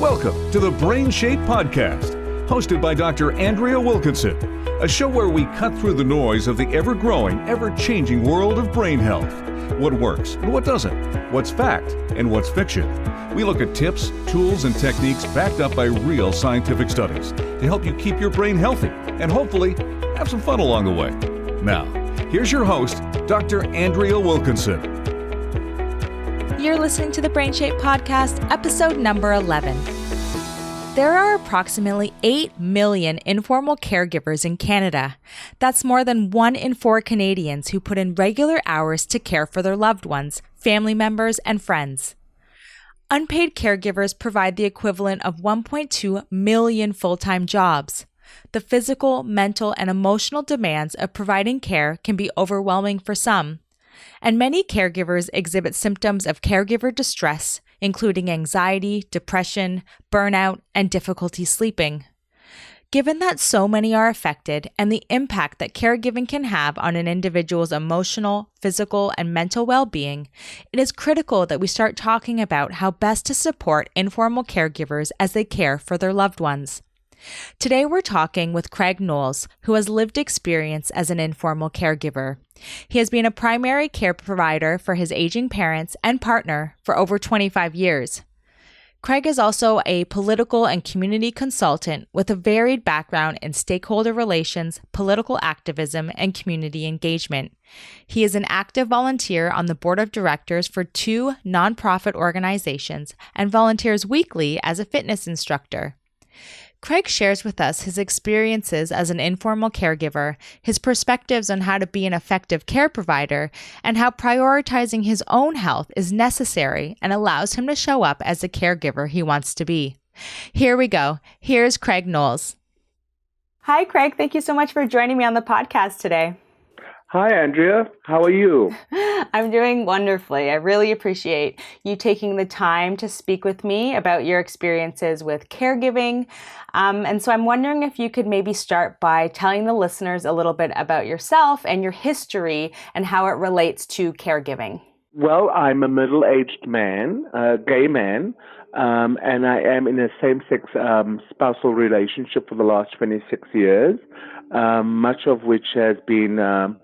Welcome to the BrainShape Podcast, hosted by Dr. Andrea Wilkinson, a show where we cut through the noise of the ever-growing, ever-changing world of brain health. What works and what doesn't, what's fact and what's fiction. We look at tips, tools, and techniques backed up by real scientific studies to help you keep your brain healthy and hopefully have some fun along the way. Now, here's your host, Dr. Andrea Wilkinson. You're listening to the BrainShape Podcast, episode number 11. There are approximately 8 million informal caregivers in Canada. That's more than 1 in 4 Canadians who put in regular hours to care for their loved ones, family members, and friends. Unpaid caregivers provide the equivalent of 1.2 million full-time jobs. The physical, mental, and emotional demands of providing care can be overwhelming for some, and many caregivers exhibit symptoms of caregiver distress, including anxiety, depression, burnout, and difficulty sleeping. Given that so many are affected and the impact that caregiving can have on an individual's emotional, physical, and mental well-being, it is critical that we start talking about how best to support informal caregivers as they care for their loved ones. Today we're talking with Craig Knowles, who has lived experience as an informal caregiver. He has been a primary care provider for his aging parents and partner for over 25 years. Craig is also a political and community consultant with a varied background in stakeholder relations, political activism, and community engagement. He is an active volunteer on the board of directors for 2 nonprofit organizations and volunteers weekly as a fitness instructor. Craig shares with us his experiences as an informal caregiver, his perspectives on how to be an effective care provider, and how prioritizing his own health is necessary and allows him to show up as the caregiver he wants to be. Here we go. Here's Craig Knowles. Hi, Craig. Thank you so much for joining me on the podcast today. Hi, Andrea. How are you? I'm doing wonderfully. I really appreciate you taking the time to speak with me about your experiences with caregiving. And so I'm wondering if you could maybe start by telling the listeners a little bit about yourself and your history and how it relates to caregiving. Well, I'm a middle-aged man, a gay man, and I am in a same-sex spousal relationship for the last 26 years, much of which has been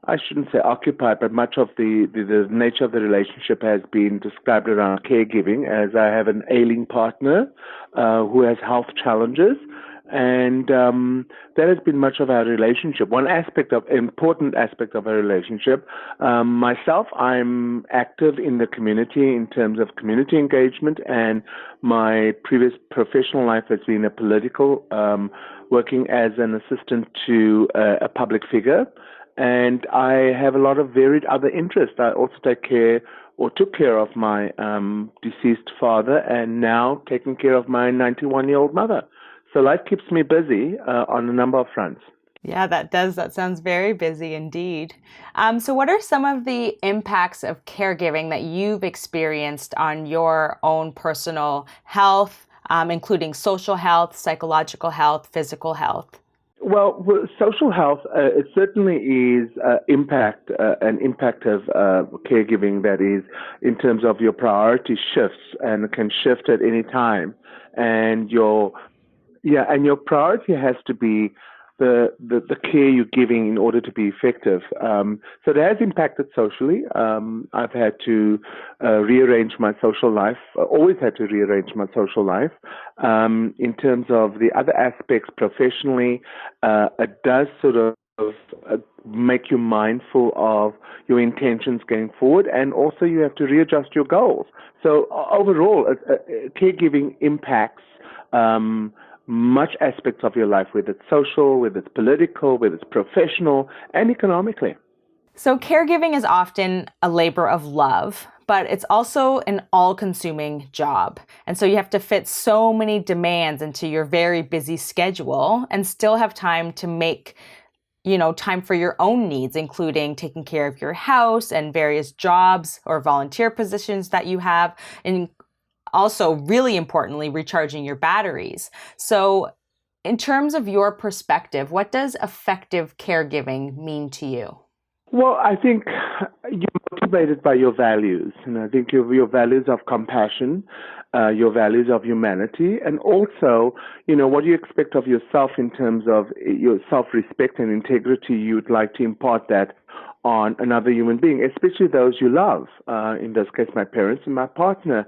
I shouldn't say occupied, but much of the nature of the relationship has been described around caregiving, as I have an ailing partner who has health challenges, and that has been much of our relationship. One important aspect of our relationship. Myself, I'm active in the community in terms of community engagement, and my previous professional life has been a political, working as an assistant to a public figure. And I have a lot of varied other interests. I also took care of my deceased father, and now taking care of my 91-year-old mother. So life keeps me busy on a number of fronts. Yeah, that does. That sounds very busy indeed. So what are some of the impacts of caregiving that you've experienced on your own personal health, including social health, psychological health, physical health? Well, social health, it certainly is an impact of caregiving that is in terms of your priority shifts, and it can shift at any time. And your priority has to be the care you're giving in order to be effective. So it has impacted socially. I've had to rearrange my social life, always had to rearrange my social life. In terms of the other aspects professionally, it does sort of make you mindful of your intentions going forward, and also you have to readjust your goals. So overall, caregiving impacts much aspects of your life, whether it's social, whether it's political, whether it's professional, and economically. So caregiving is often a labor of love, but it's also an all-consuming job. And so you have to fit so many demands into your very busy schedule and still have time to make, time for your own needs, including taking care of your house and various jobs or volunteer positions that you have, and also, really importantly, recharging your batteries. So in terms of your perspective, what does effective caregiving mean to you? Well, I think you're motivated by your values, and I think your values of compassion, your values of humanity, and also, what do you expect of yourself in terms of your self-respect and integrity. You'd like to impart that on another human being, especially those you love, in this case, my parents and my partner.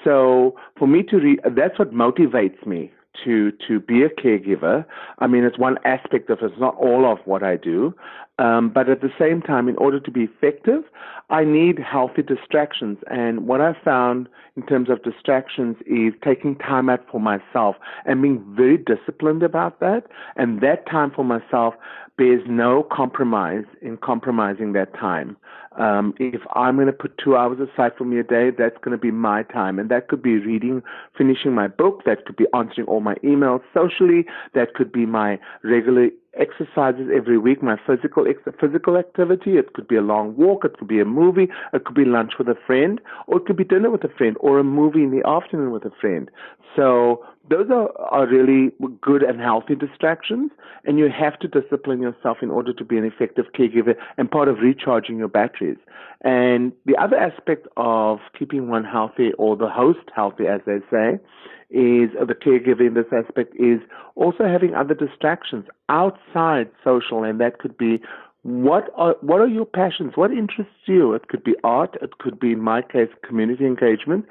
So for me to read, that's what motivates me to be a caregiver. I mean, it's one aspect of it. It's not all of what I do. But at the same time, in order to be effective, I need healthy distractions. And what I found in terms of distractions is taking time out for myself and being very disciplined about that. And that time for myself bears no compromise in compromising that time. If I'm going to put 2 hours aside for me a day, that's going to be my time. And that could be reading, finishing my book. That could be answering all my emails socially. That could be my regular exercises every week, my physical activity. It could be a long walk. It could be a movie. It could be lunch with a friend, or it could be dinner with a friend, or a movie in the afternoon with a friend. So those are really good and healthy distractions, and you have to discipline yourself in order to be an effective caregiver and part of recharging your batteries. And the other aspect of keeping one healthy, or the host healthy, as they say, is the caregiver in this aspect is also having other distractions outside social, and that could be what are your passions, what interests you. It could be art, it could be, in my case, community engagement.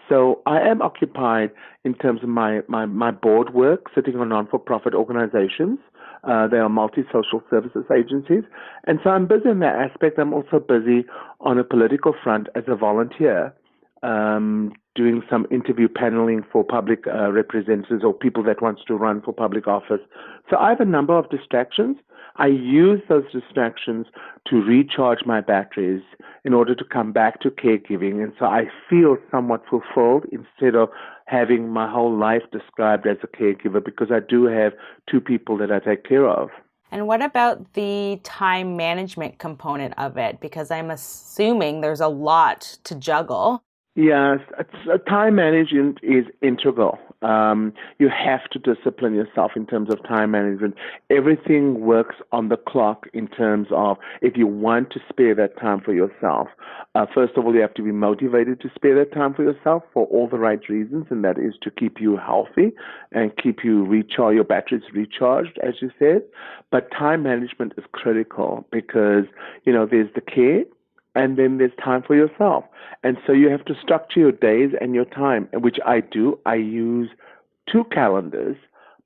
So I am occupied in terms of my board work, sitting on non-for-profit organizations. They are multi-social services agencies. And so I'm busy in that aspect. I'm also busy on a political front as a volunteer, doing some interview paneling for public representatives or people that wants to run for public office. So I have a number of distractions. I use those distractions to recharge my batteries in order to come back to caregiving. And so I feel somewhat fulfilled instead of having my whole life described as a caregiver, because I do have 2 people that I take care of. And what about the time management component of it? Because I'm assuming there's a lot to juggle. Yes, time management is integral. You have to discipline yourself in terms of time management. Everything works on the clock in terms of if you want to spare that time for yourself. First of all, you have to be motivated to spare that time for yourself for all the right reasons, and that is to keep you healthy and keep you your batteries recharged, as you said. But time management is critical because, there's the care, and then there's time for yourself. And so you have to structure your days and your time, which I do. I use 2 calendars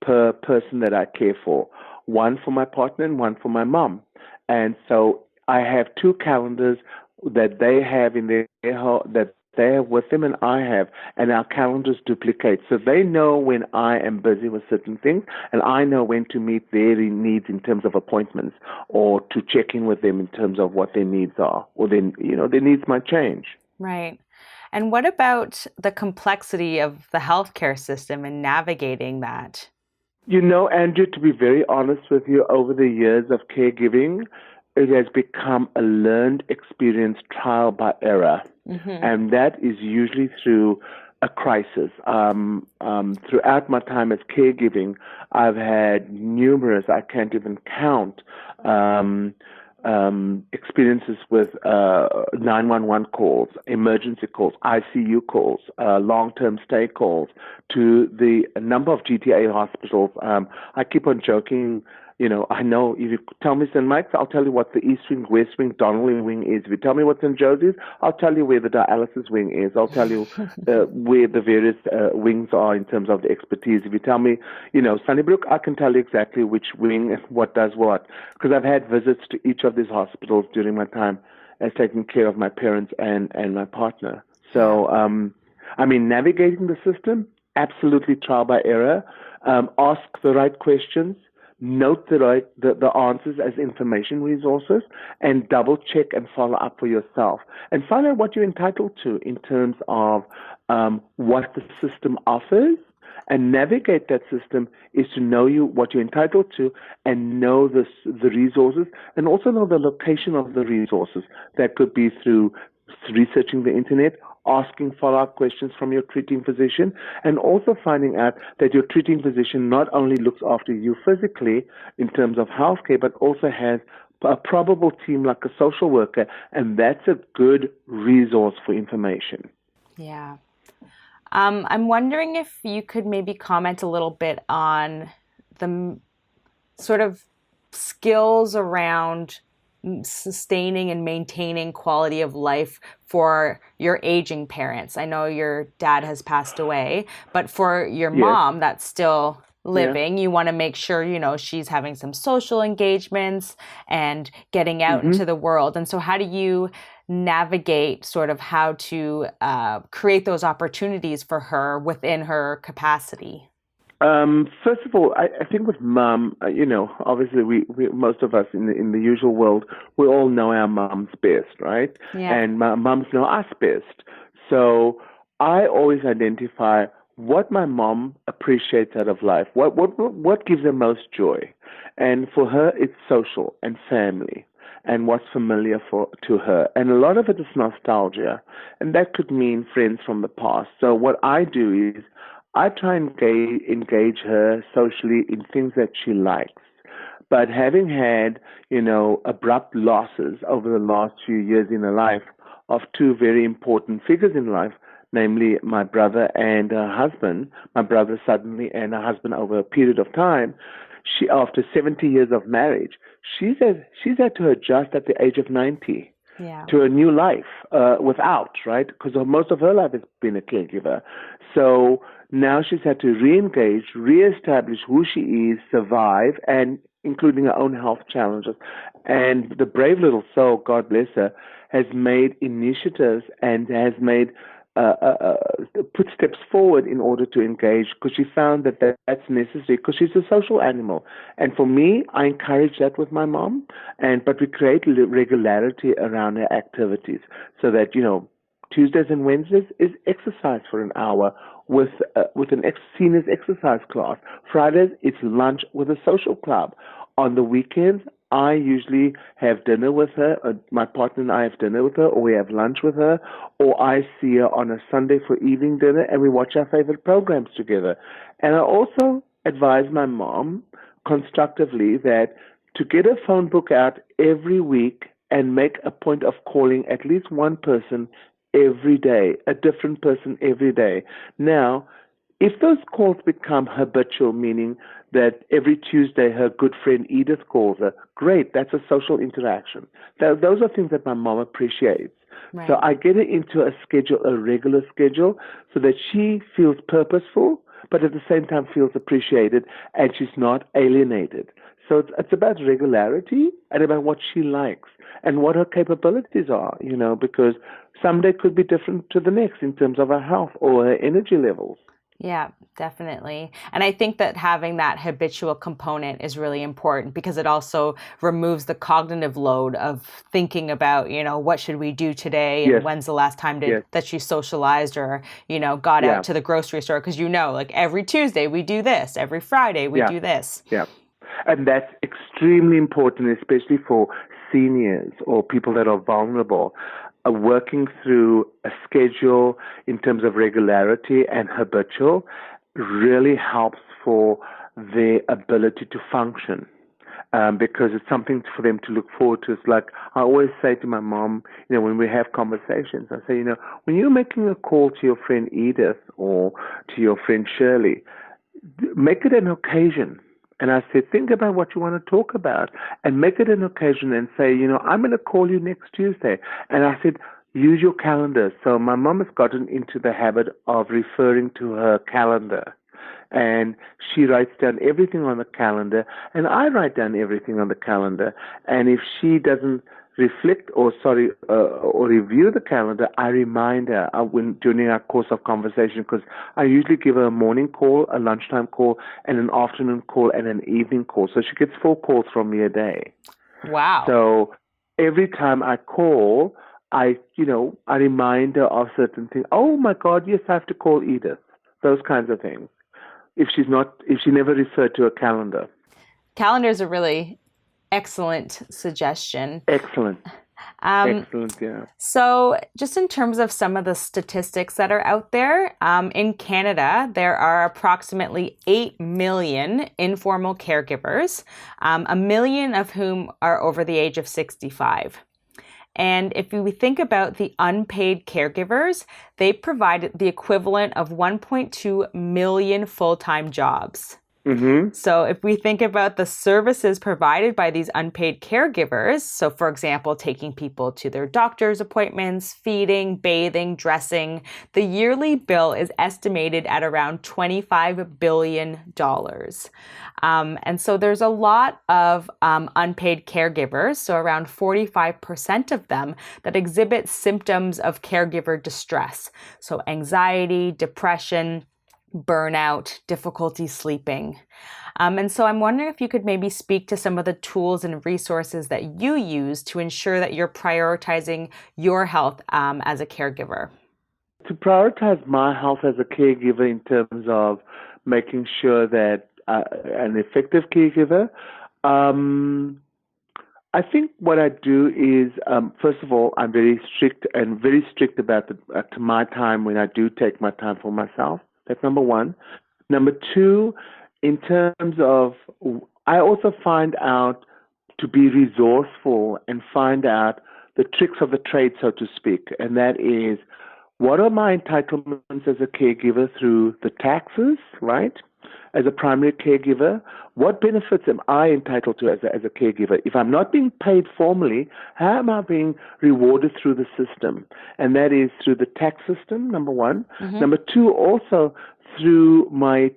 per person that I care for, one for my partner and one for my mom. And so I have 2 calendars that they have in their that they have with them and I have, and our calendars duplicate. So they know when I am busy with certain things, and I know when to meet their needs in terms of appointments, or to check in with them in terms of what their needs are, or then, their needs might change. Right. And what about the complexity of the healthcare system and navigating that? Andrew, to be very honest with you, over the years of caregiving, it has become a learned experience, trial by error. Mm-hmm. And that is usually through a crisis. Throughout my time as caregiving, I've had numerous, I can't even count, experiences with 911 calls, emergency calls, ICU calls, long-term stay calls, to the number of GTA hospitals. I keep on joking. I know if you tell me St. Mike's, I'll tell you what the East Wing, West Wing, Donnelly Wing is. If you tell me what St. Joe's is, I'll tell you where the dialysis wing is. I'll tell you where the various wings are in terms of the expertise. If you tell me, Sunnybrook, I can tell you exactly which wing and what does what, because I've had visits to each of these hospitals during my time as taking care of my parents and my partner. So, navigating the system, absolutely trial by error. Ask the right questions. Note the answers as information resources, and double check and follow up for yourself, and find out what you're entitled to in terms of what the system offers. And navigate that system is to know what you're entitled to, and know the resources, and also know the location of the resources. That could be through researching the internet, asking follow-up questions from your treating physician, and also finding out that your treating physician not only looks after you physically in terms of healthcare, but also has a probable team like a social worker, and that's a good resource for information. Yeah. I'm wondering if you could maybe comment a little bit on the sort of skills around sustaining and maintaining quality of life for your aging parents. I know your dad has passed away, but for your mom that's still living, you want to make sure, she's having some social engagements and getting out into the world. And so how do you navigate sort of how to create those opportunities for her within her capacity? First of all, I think with mom, obviously we most of us in the usual world, we all know our moms best, right? Yeah. And moms know us best. So I always identify what my mom appreciates out of life, what gives her most joy. And for her, it's social and family and what's familiar to her. And a lot of it is nostalgia. And that could mean friends from the past. So what I do is I try and engage her socially in things that she likes. But having had, abrupt losses over the last few years in her life of two very important figures in life, namely my brother and her husband, my brother suddenly and her husband over a period of time, she, after 70 years of marriage, she's had to adjust at the age of 90 to a new life without, right? Because most of her life has been a caregiver. So now she's had to re-engage, re-establish who she is, survive, and including her own health challenges. And the brave little soul, God bless her, has made initiatives and has made put steps forward in order to engage, because she found that's necessary, because she's a social animal. And for me, I encourage that with my mom, but we create regularity around her activities so that, Tuesdays and Wednesdays is exercise for an hour with an seniors exercise class. Fridays, it's lunch with a social club. On the weekends, I usually have dinner with her. My partner and I have dinner with her, or we have lunch with her, or I see her on a Sunday for evening dinner, and we watch our favorite programs together. And I also advise my mom constructively that to get a phone book out every week and make a point of calling at least one person every day, a different person every day. Now, if those calls become habitual, meaning that every Tuesday her good friend Edith calls her, great, that's a social interaction. Those are things that my mom appreciates. Right. So I get her into a regular schedule, so that she feels purposeful, but at the same time feels appreciated, and she's not alienated. So it's about regularity and about what she likes and what her capabilities are, because someday could be different to the next in terms of her health or her energy levels. Yeah, definitely. And I think that having that habitual component is really important, because it also removes the cognitive load of thinking about, what should we do today, and when's the last time that you socialized or, got out to the grocery store, because like every Tuesday we do this, every Friday we do this. Yeah. And that's extremely important, especially for seniors or people that are vulnerable. Working through a schedule in terms of regularity and habitual really helps for their ability to function, because it's something for them to look forward to. It's like I always say to my mom, when we have conversations, I say, when you're making a call to your friend Edith or to your friend Shirley, make it an occasion. And I said, think about what you want to talk about and make it an occasion and say, I'm going to call you next Tuesday. And I said, use your calendar. So my mom has gotten into the habit of referring to her calendar. And she writes down everything on the calendar, and I write down everything on the calendar. And if she doesn't reflect or review the calendar, I remind her during our course of conversation, because I usually give her a morning call, a lunchtime call, and an afternoon call, and an evening call. So she gets 4 calls from me a day. Wow. So every time I call, I remind her of certain things. Oh my God, yes, I have to call Edith. Those kinds of things. If she never referred to a calendar. Calendar is a really excellent suggestion. Excellent. Excellent, yeah. So just in terms of some of the statistics that are out there, in Canada, there are approximately 8 million informal caregivers, 1 million of whom are over the age of 65. And if we think about the unpaid caregivers, they provide the equivalent of 1.2 million full-time jobs. Mm-hmm. So if we think about the services provided by these unpaid caregivers, so for example, taking people to their doctor's appointments, feeding, bathing, dressing, the yearly bill is estimated at around $25 billion. And so there's a lot of unpaid caregivers, so around 45% of them that exhibit symptoms of caregiver distress. So anxiety, depression, burnout, difficulty sleeping. And so I'm wondering if you could maybe speak to some of the tools and resources that you use to ensure that you're prioritizing your health as a caregiver. To prioritize my health as a caregiver in terms of making sure that an effective caregiver, I think what I do is, first of all, I'm very strict about to my time when I do take my time for myself. That's number one. Number two, in terms of, I also find out to be resourceful and find out the tricks of the trade, so to speak. And that is, what are my entitlements as a caregiver through the taxes, right? As a primary caregiver, what benefits am I entitled to as a caregiver? If I'm not being paid formally, how am I being rewarded through the system? And that is through the tax system, number one. Mm-hmm. Number two, also through my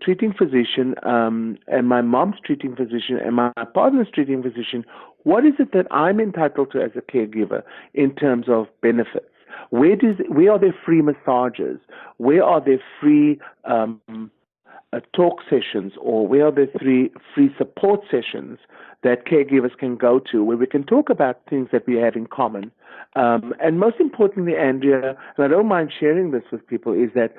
treating physician and my mom's treating physician and my partner's treating physician. What is it that I'm entitled to as a caregiver in terms of benefits? Where are there free massages? Where are there free talk sessions, or where are the free support sessions that caregivers can go to where we can talk about things that we have in common? And most importantly, Andrea, and I don't mind sharing this with people, is that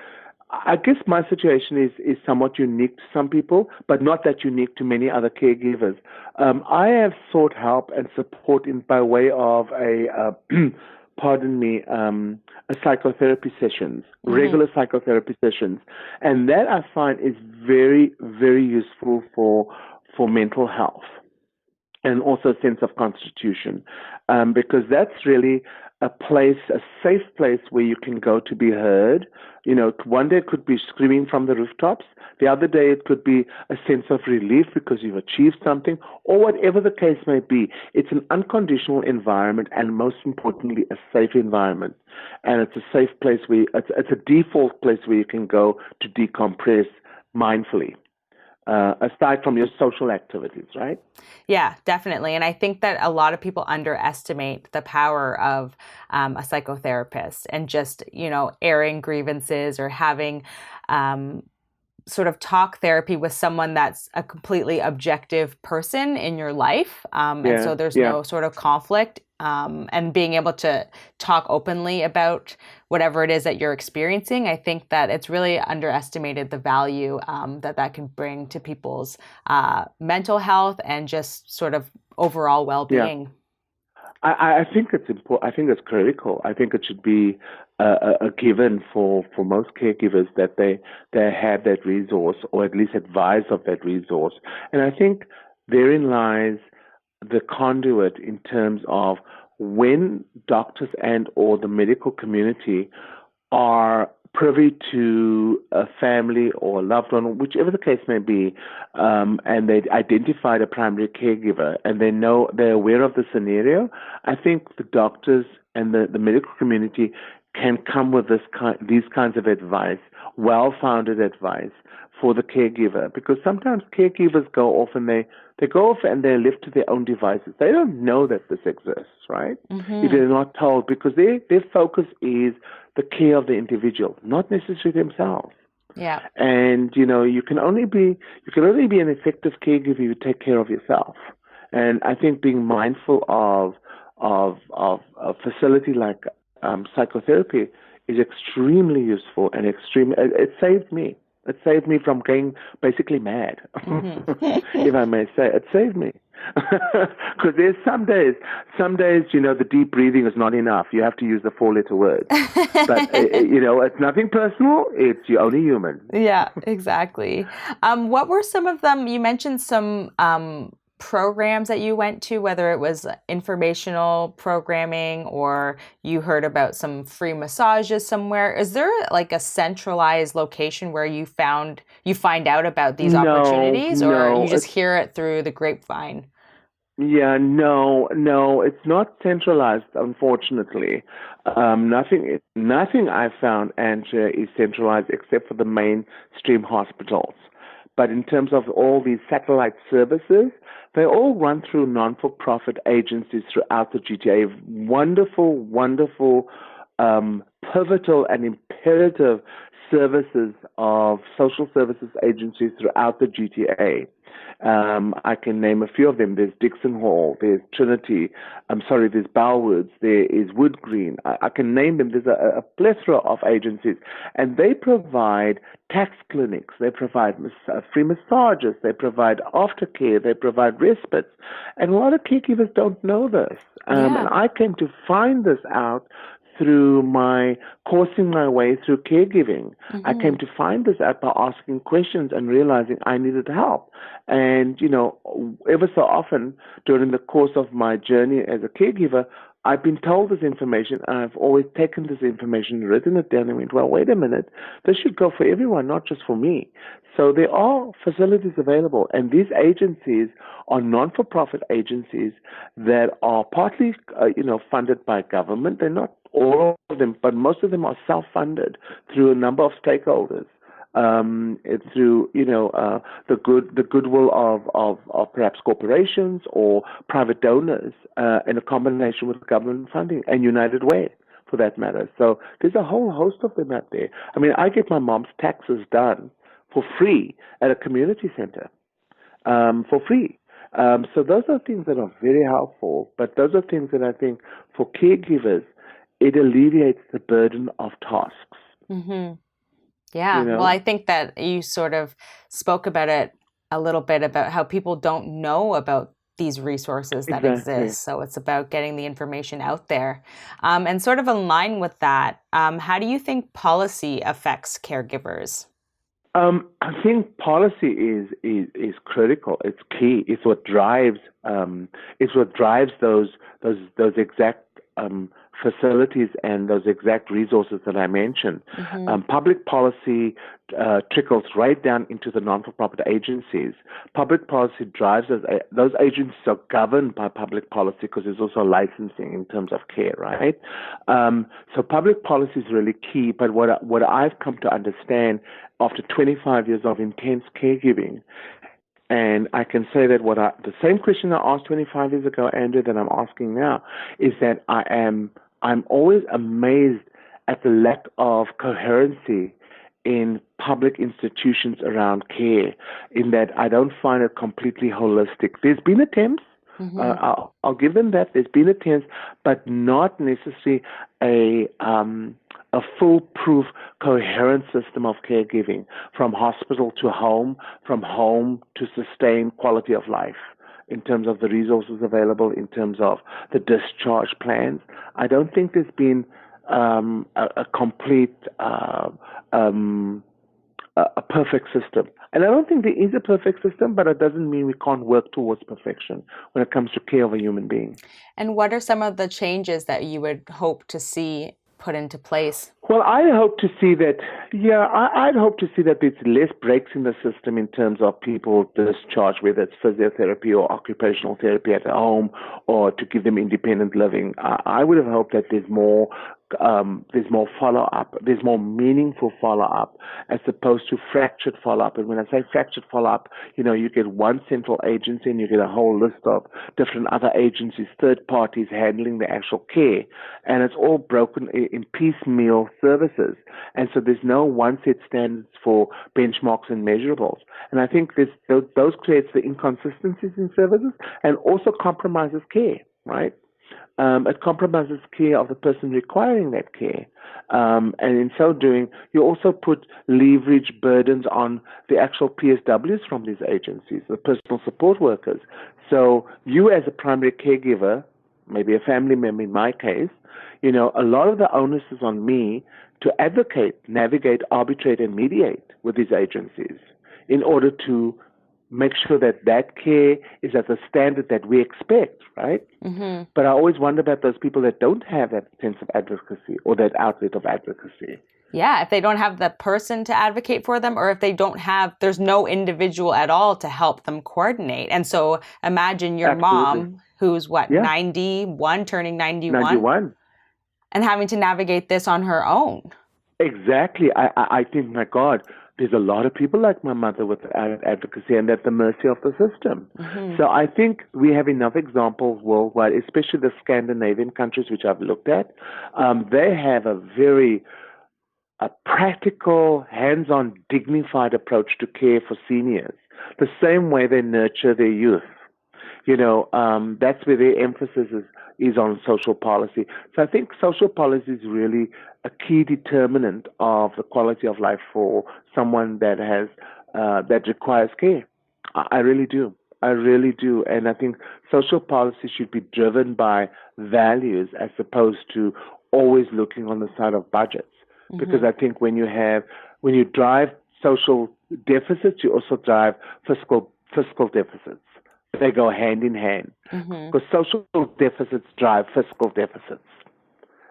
I guess my situation is somewhat unique to some people, but not that unique to many other caregivers. I have sought help and support by way of psychotherapy sessions, regular psychotherapy sessions. And that I find is very, very useful for mental health and also a sense of constitution, because that's really a safe place where you can go to be heard. You know, one day it could be screaming from the rooftops. The other day it could be a sense of relief because you've achieved something, or whatever the case may be. It's an unconditional environment, and most importantly, a safe environment. And it's a safe place it's a default place where you can go to decompress mindfully. Aside from your social activities, right? Yeah, definitely. And I think that a lot of people underestimate the power of a psychotherapist and just, airing grievances or having sort of talk therapy with someone that's a completely objective person in your life. And so there's no sort of conflict. And being able to talk openly about whatever it is that you're experiencing, I think that it's really underestimated the value that can bring to people's mental health and just sort of overall well-being. Yeah. I think it's important. I think it's critical. I think it should be a given for most caregivers that they have that resource, or at least advise of that resource. And I think therein lies the conduit in terms of when doctors and or the medical community are privy to a family or a loved one, whichever the case may be, and they identified a primary caregiver and they're aware of the scenario, I think the doctors and the medical community can come with these kinds of advice, well-founded advice for the caregiver, because sometimes caregivers go off and they go off and they're left to their own devices. They don't know that this exists, right? Mm-hmm. If they're not told, because their focus is the care of the individual, not necessarily themselves. Yeah. And you can only be an effective caregiver if you take care of yourself. And I think being mindful of a facility like psychotherapy is extremely useful and it saved me. It saved me from going basically mad, if I may say. It saved me. Because there's some days, the deep breathing is not enough. You have to use the 4-letter word. But, it's nothing personal. You're only human. Yeah, exactly. What were some of them? You mentioned some programs that you went to, whether it was informational programming or you heard about some free massages somewhere? Is there like a centralized location where you find out about these opportunities, or you just hear it through the grapevine? Yeah, no, it's not centralized, unfortunately. Nothing I found, Andrea, is centralized except for the mainstream hospitals. But in terms of all these satellite services, they all run through non-for-profit agencies throughout the GTA. Wonderful, pivotal and imperative services of social services agencies throughout the GTA. I can name a few of them. There's Dixon Hall, there's Trinity, there's Bellwoods, there is Wood Green. I can name them. There's a plethora of agencies, and they provide tax clinics, they provide free massages, they provide aftercare, they provide respites, and a lot of caregivers don't know this. And I came to find this out through coursing my way through caregiving. I came to find this out by asking questions and realizing I needed help. And, ever so often during the course of my journey as a caregiver, I've been told this information, and I've always taken this information, written it down, and went, well, wait a minute, this should go for everyone, not just for me. So there are facilities available, and these agencies are non-for-profit agencies that are partly, funded by government. They're not all of them, but most of them are self-funded through a number of stakeholders. Through the goodwill of perhaps corporations or private donors, in a combination with government funding and United Way, for that matter. So there's a whole host of them out there. I mean, I get my mom's taxes done for free at a community center, for free. So those are things that are very helpful, but those are things that I think for caregivers, it alleviates the burden of tasks. Mm-hmm. Yeah, well, I think that you sort of spoke about it a little bit about how people don't know about these resources that exist. So it's about getting the information out there. And sort of in line with that, how do you think policy affects caregivers? I think policy is critical. It's key. It's what drives. Those exact facilities and those exact resources that I mentioned. Public policy trickles right down into the non-for-profit agencies. Public policy drives those agencies are governed by public policy because there's also licensing in terms of care, right? So public policy is really key. But what I've come to understand after 25 years of intense caregiving, and I can say that the same question I asked 25 years ago, Andrew, that I'm asking now, is that I'm always amazed at the lack of coherency in public institutions around care, in that I don't find it completely holistic. There's been attempts. I'll give them that. There's been attempts, but not necessarily a foolproof, coherent system of caregiving, from hospital to home, from home to sustain quality of life, in terms of the resources available, in terms of the discharge plans. I don't think there's been a complete, a perfect system. And I don't think there is a perfect system, but it doesn't mean we can't work towards perfection when it comes to care of a human being. And what are some of the changes that you would hope to see put into place? Well, I hope to see that, I'd hope to see that there's less breaks in the system in terms of people discharged, whether it's physiotherapy or occupational therapy at home, or to give them independent living. I would have hoped that there's more follow-up, there's more meaningful follow-up, as opposed to fractured follow-up. And when I say fractured follow-up, you get one central agency and you get a whole list of different other agencies, third parties handling the actual care, and it's all broken in piecemeal services. And so there's no one set standards for benchmarks and measurables. And I think those creates the inconsistencies in services and also compromises care, right? It compromises care of the person requiring that care. And in so doing, you also put leverage burdens on the actual PSWs from these agencies, the personal support workers. So you as a primary caregiver, maybe a family member in my case, a lot of the onus is on me to advocate, navigate, arbitrate, and mediate with these agencies in order to make sure that that care is at the standard that we expect, right? Mm-hmm. But I always wonder about those people that don't have that sense of advocacy or that outlet of advocacy. Yeah, if they don't have the person to advocate for them, or if they don't have, there's no individual at all to help them coordinate. And so imagine your mom, who's 91, turning 91, 91, and having to navigate this on her own. Exactly. I think, my God, there's a lot of people like my mother with advocacy and at the mercy of the system. Mm-hmm. So I think we have enough examples worldwide, especially the Scandinavian countries, which I've looked at. They have a very practical, hands-on, dignified approach to care for seniors, the same way they nurture their youth. That's where their emphasis is on social policy. So I think social policy is really a key determinant of the quality of life for someone that has that requires care. I really do. I really do. And I think social policy should be driven by values as opposed to always looking on the side of budgets. Mm-hmm. Because I think when you drive social deficits, you also drive fiscal deficits. They go hand in hand. Mm-hmm. Because social deficits drive fiscal deficits.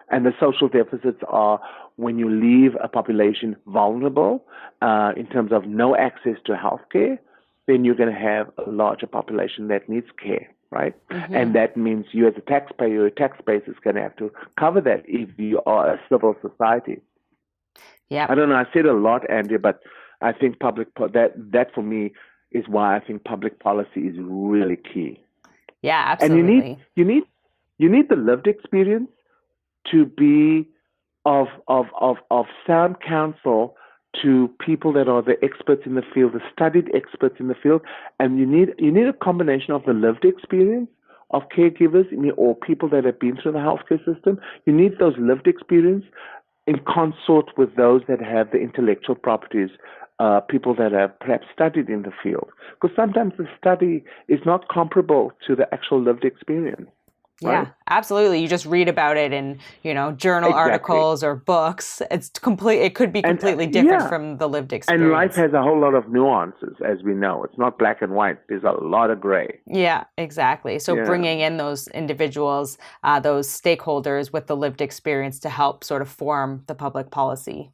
And the social deficits are when you leave a population vulnerable in terms of no access to health care, then you're going to have a larger population that needs care, right? Mm-hmm. And that means you as a taxpayer, your tax base is going to have to cover that if you are a civil society. Yeah. I don't know, I said a lot, Andrea, but I think that for me is why I think public policy is really key. Yeah, absolutely. And you need the lived experience to be of sound counsel to people that are the experts in the field, the studied experts in the field, and you need a combination of the lived experience of caregivers or people that have been through the healthcare system. You need those lived experience in consort with those that have the intellectual properties, people that have perhaps studied in the field. Because sometimes the study is not comparable to the actual lived experience. Yeah, right? Absolutely. You just read about it in, journal articles or books. It could be completely different from the lived experience. And life has a whole lot of nuances, as we know. It's not black and white. There's a lot of gray. Yeah, exactly. So bringing in those individuals, those stakeholders with the lived experience to help sort of form the public policy.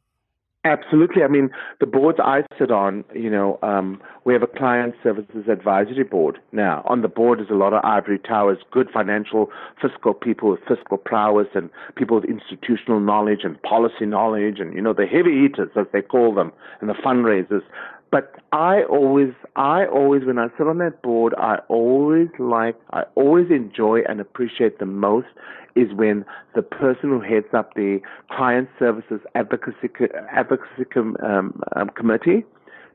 Absolutely. I mean, the boards I sit on, we have a client services advisory board. Now, on the board is a lot of ivory towers, good financial, fiscal people with fiscal prowess and people with institutional knowledge and policy knowledge and, the heavy eaters, as they call them, and the fundraisers. But I always, when I sit on that board, I always enjoy and appreciate the most is when the person who heads up the client services advocacy committee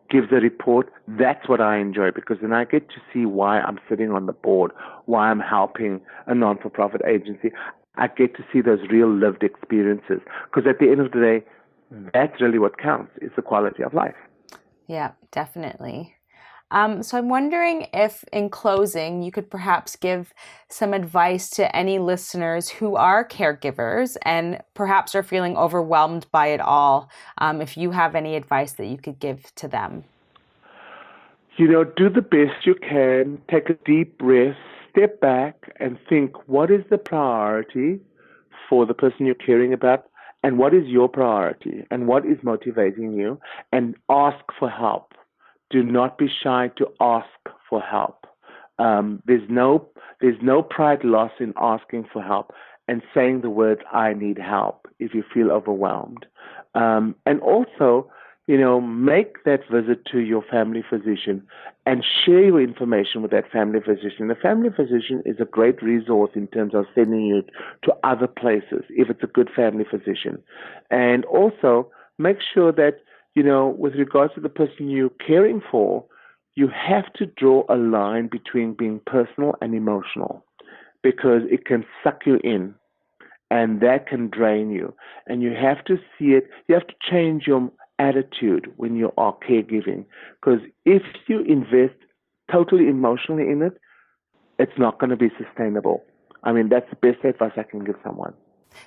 gives a report. That's what I enjoy, because then I get to see why I'm sitting on the board, why I'm helping a non-for-profit agency. I get to see those real lived experiences, because at the end of the day, that's really what counts, is the quality of life. Yeah, definitely. So I'm wondering if, in closing, you could perhaps give some advice to any listeners who are caregivers and perhaps are feeling overwhelmed by it all. If you have any advice that you could give to them. Do the best you can. Take a deep breath, step back and think, what is the priority for the person you're caring about? And what is your priority? And what is motivating you? And ask for help. Do not be shy to ask for help. There's no pride loss in asking for help and saying the words, I need help, if you feel overwhelmed. And also, make that visit to your family physician and share your information with that family physician. The family physician is a great resource in terms of sending you to other places if it's a good family physician. And also, make sure that with regards to the person you're caring for, you have to draw a line between being personal and emotional, because it can suck you in and that can drain you. And you have to see it, you have to change your attitude when you are caregiving, because if you invest totally emotionally in it, it's not going to be sustainable. I mean, that's the best advice I can give someone.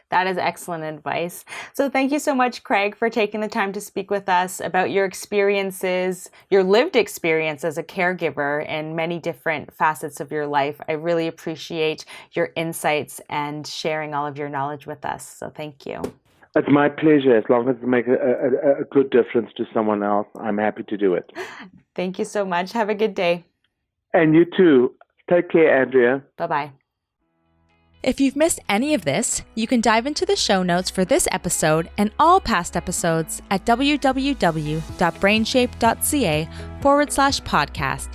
That is excellent advice. So thank you so much, Craig, for taking the time to speak with us about your experiences, your lived experience as a caregiver in many different facets of your life. I really appreciate your insights and sharing all of your knowledge with us. So thank you. It's my pleasure. As long as it makes a good difference to someone else, I'm happy to do it. Thank you so much. Have a good day. And you too. Take care, Andrea. Bye-bye. If you've missed any of this, you can dive into the show notes for this episode and all past episodes at www.brainshape.ca/podcast.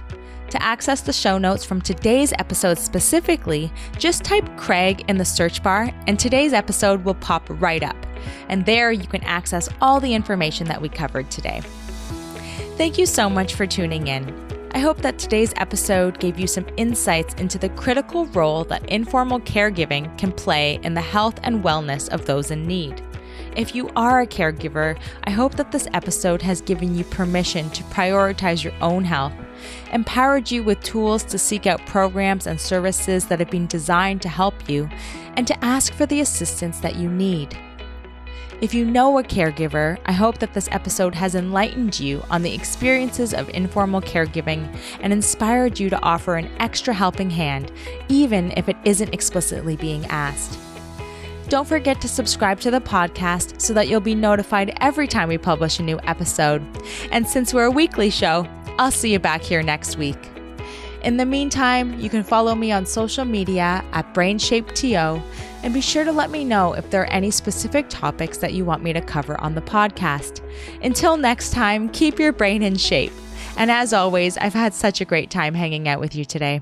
To access the show notes from today's episode specifically, just type Craig in the search bar and today's episode will pop right up. And there you can access all the information that we covered today. Thank you so much for tuning in. I hope that today's episode gave you some insights into the critical role that informal caregiving can play in the health and wellness of those in need. If you are a caregiver, I hope that this episode has given you permission to prioritize your own health, empowered you with tools to seek out programs and services that have been designed to help you, and to ask for the assistance that you need. If you know a caregiver, I hope that this episode has enlightened you on the experiences of informal caregiving and inspired you to offer an extra helping hand, even if it isn't explicitly being asked. Don't forget to subscribe to the podcast so that you'll be notified every time we publish a new episode. And since we're a weekly show, I'll see you back here next week. In the meantime, you can follow me on social media at BrainShapeTO, and be sure to let me know if there are any specific topics that you want me to cover on the podcast. Until next time, keep your brain in shape. And as always, I've had such a great time hanging out with you today.